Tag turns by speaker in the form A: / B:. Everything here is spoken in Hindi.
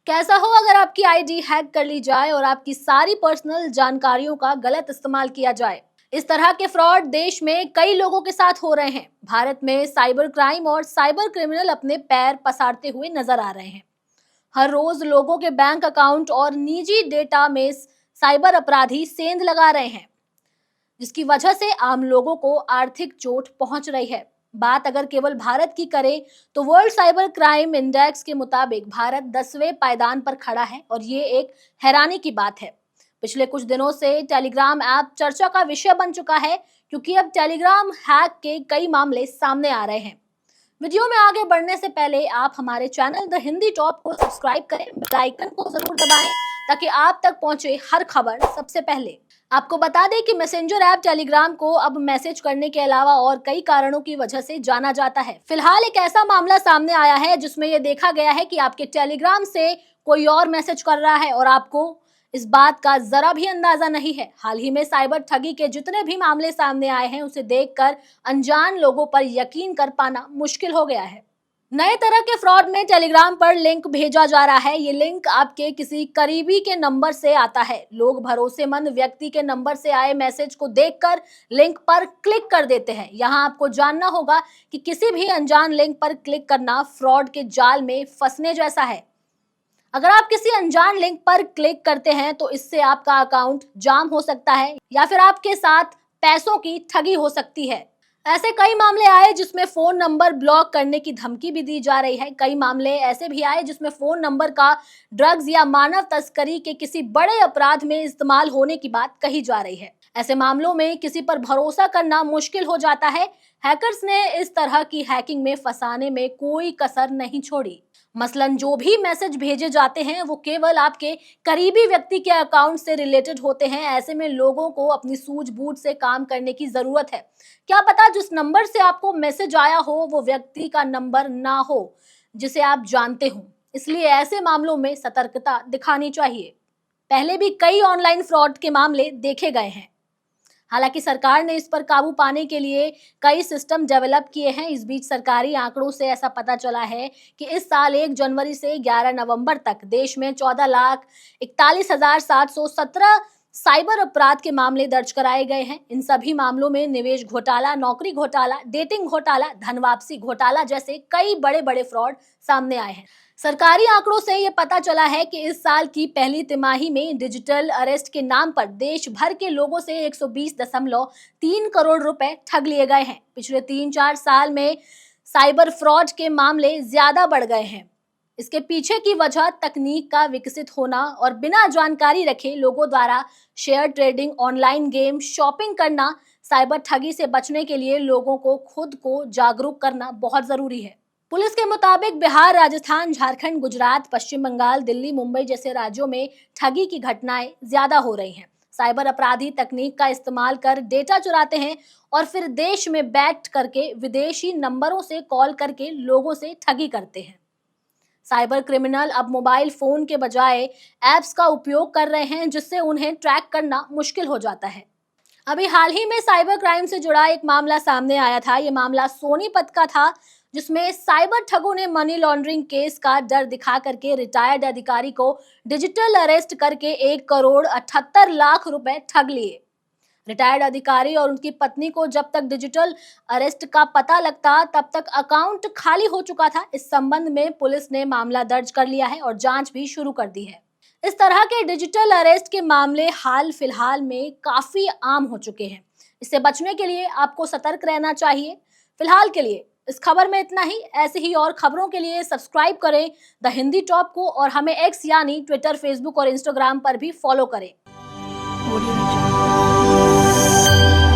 A: कैसा हो अगर आपकी आईडी हैक कर ली जाए और आपकी सारी पर्सनल जानकारियों का गलत इस्तेमाल किया जाए। इस तरह के फ्रॉड देश में कई लोगों के साथ हो रहे हैं। भारत में साइबर क्राइम और साइबर क्रिमिनल अपने पैर पसारते हुए नजर आ रहे हैं। हर रोज लोगों के बैंक अकाउंट और निजी डेटा में साइबर अपराधी सेंध लगा रहे हैं, जिसकी वजह से आम लोगों को आर्थिक चोट पहुंच रही है। बात अगर केवल भारत की करें तो वर्ल्ड साइबर क्राइम इंडेक्स के मुताबिक भारत 10वें पायदान पर खड़ा है और ये एक हैरानी की बात है। पिछले कुछ दिनों से टेलीग्राम ऐप चर्चा का विषय बन चुका है, क्योंकि अब टेलीग्राम हैक के कई मामले सामने आ रहे हैं। वीडियो में आगे बढ़ने से पहले आप हमारे चैनल द हिंदी टॉप को सब्सक्राइब करें, बेल आइकन को जरूर दबाएं ताकि आप तक पहुंचे हर खबर सबसे पहले। आपको बता दें कि मैसेंजर ऐप टेलीग्राम को अब मैसेज करने के अलावा और कई कारणों की वजह से जाना जाता है। फिलहाल एक ऐसा मामला सामने आया है जिसमें यह देखा गया है कि आपके टेलीग्राम से कोई और मैसेज कर रहा है और आपको इस बात का जरा भी अंदाजा नहीं है। हाल ही में साइबर ठगी के जितने भी मामले सामने आए हैं, उसे देखकर अनजान लोगों पर यकीन कर पाना मुश्किल हो गया है। नए तरह के फ्रॉड में टेलीग्राम पर लिंक भेजा जा रहा है। ये लिंक आपके किसी करीबी के नंबर से आता है। लोग भरोसेमंद व्यक्ति के नंबर से आए मैसेज को देखकर लिंक पर क्लिक कर देते हैं। यहाँ आपको जानना होगा कि किसी भी अनजान लिंक पर क्लिक करना फ्रॉड के जाल में फंसने जैसा है। अगर आप किसी अनजान लिंक पर क्लिक करते हैं तो इससे आपका अकाउंट जाम हो सकता है या फिर आपके साथ पैसों की ठगी हो सकती है। ऐसे कई मामले आए जिसमें फोन नंबर ब्लॉक करने की धमकी भी दी जा रही है। कई मामले ऐसे भी आए जिसमें फोन नंबर का ड्रग्स या मानव तस्करी के किसी बड़े अपराध में इस्तेमाल होने की बात कही जा रही है। ऐसे मामलों में किसी पर भरोसा करना मुश्किल हो जाता है। हैकर्स ने इस तरह की हैकिंग में फंसाने में कोई कसर नहीं छोड़ी। मसलन जो भी मैसेज भेजे जाते हैं वो केवल आपके करीबी व्यक्ति के अकाउंट से रिलेटेड होते हैं। ऐसे में लोगों को अपनी सूझबूझ से काम करने की जरूरत है। क्या पता जिस नंबर से आपको मैसेज आया हो वो व्यक्ति का नंबर ना हो जिसे आप जानते हो। इसलिए ऐसे मामलों में सतर्कता दिखानी चाहिए। पहले भी कई ऑनलाइन फ्रॉड के मामले देखे गए हैं। हालांकि सरकार ने इस पर काबू पाने के लिए कई सिस्टम डेवलप किए हैं। इस बीच सरकारी आंकड़ों से ऐसा पता चला है कि इस साल 1 जनवरी से 11 नवंबर तक देश में 14,41,717 साइबर अपराध के मामले दर्ज कराए गए हैं। इन सभी मामलों में निवेश घोटाला, नौकरी घोटाला, डेटिंग घोटाला, धन वापसी घोटाला जैसे कई बड़े बड़े फ्रॉड सामने आए हैं। सरकारी आंकड़ों से ये पता चला है कि इस साल की पहली तिमाही में डिजिटल अरेस्ट के नाम पर देश भर के लोगों से 120.3 करोड़ रुपए ठग लिए गए हैं। पिछले 3-4 साल में साइबर फ्रॉड के मामले ज्यादा बढ़ गए हैं। इसके पीछे की वजह तकनीक का विकसित होना और बिना जानकारी रखे लोगों द्वारा share trading, online game, shopping करना। साइबर ठगी से बचने के लिए लोगों को खुद को जागरूक करना बहुत जरूरी है। पुलिस के मुताबिक बिहार, राजस्थान, झारखंड, गुजरात, पश्चिम बंगाल, दिल्ली, मुंबई जैसे राज्यों में ठगी की घटनाएं ज्यादा हो रही हैं। साइबर अपराधी तकनीक का इस्तेमाल कर डेटा चुराते हैं और फिर देश में बैठ करके विदेशी नंबरों से कॉल करके लोगों से ठगी करते हैं। साइबर क्रिमिनल अब मोबाइल फोन के बजाय ऐप्स का उपयोग कर रहे हैं, जिससे उन्हें ट्रैक करना मुश्किल हो जाता है। अभी हाल ही में साइबर क्राइम से जुड़ा एक मामला सामने आया था। ये मामला सोनीपत का था, जिसमें साइबर ठगों ने मनी लॉन्ड्रिंग केस का डर दिखा करके रिटायर्ड अधिकारी को डिजिटल अरेस्ट करके 1,78,00,000 रुपए ठग लिए। रिटायर्ड अधिकारी और उनकी पत्नी को जब तक डिजिटल अरेस्ट का पता लगता तब तक अकाउंट खाली हो चुका था। इस संबंध में पुलिस ने मामला दर्ज कर लिया है और जांच भी शुरू कर दी है। इस तरह के डिजिटल अरेस्ट के मामले हाल फिलहाल में काफी आम हो चुके हैं। इससे बचने के लिए आपको सतर्क रहना चाहिए। फिलहाल के लिए इस खबर में इतना ही। ऐसे ही और खबरों के लिए सब्सक्राइब करें द हिंदी टॉप को और हमें एक्स यानी ट्विटर, फेसबुक और इंस्टाग्राम पर भी फॉलो करें।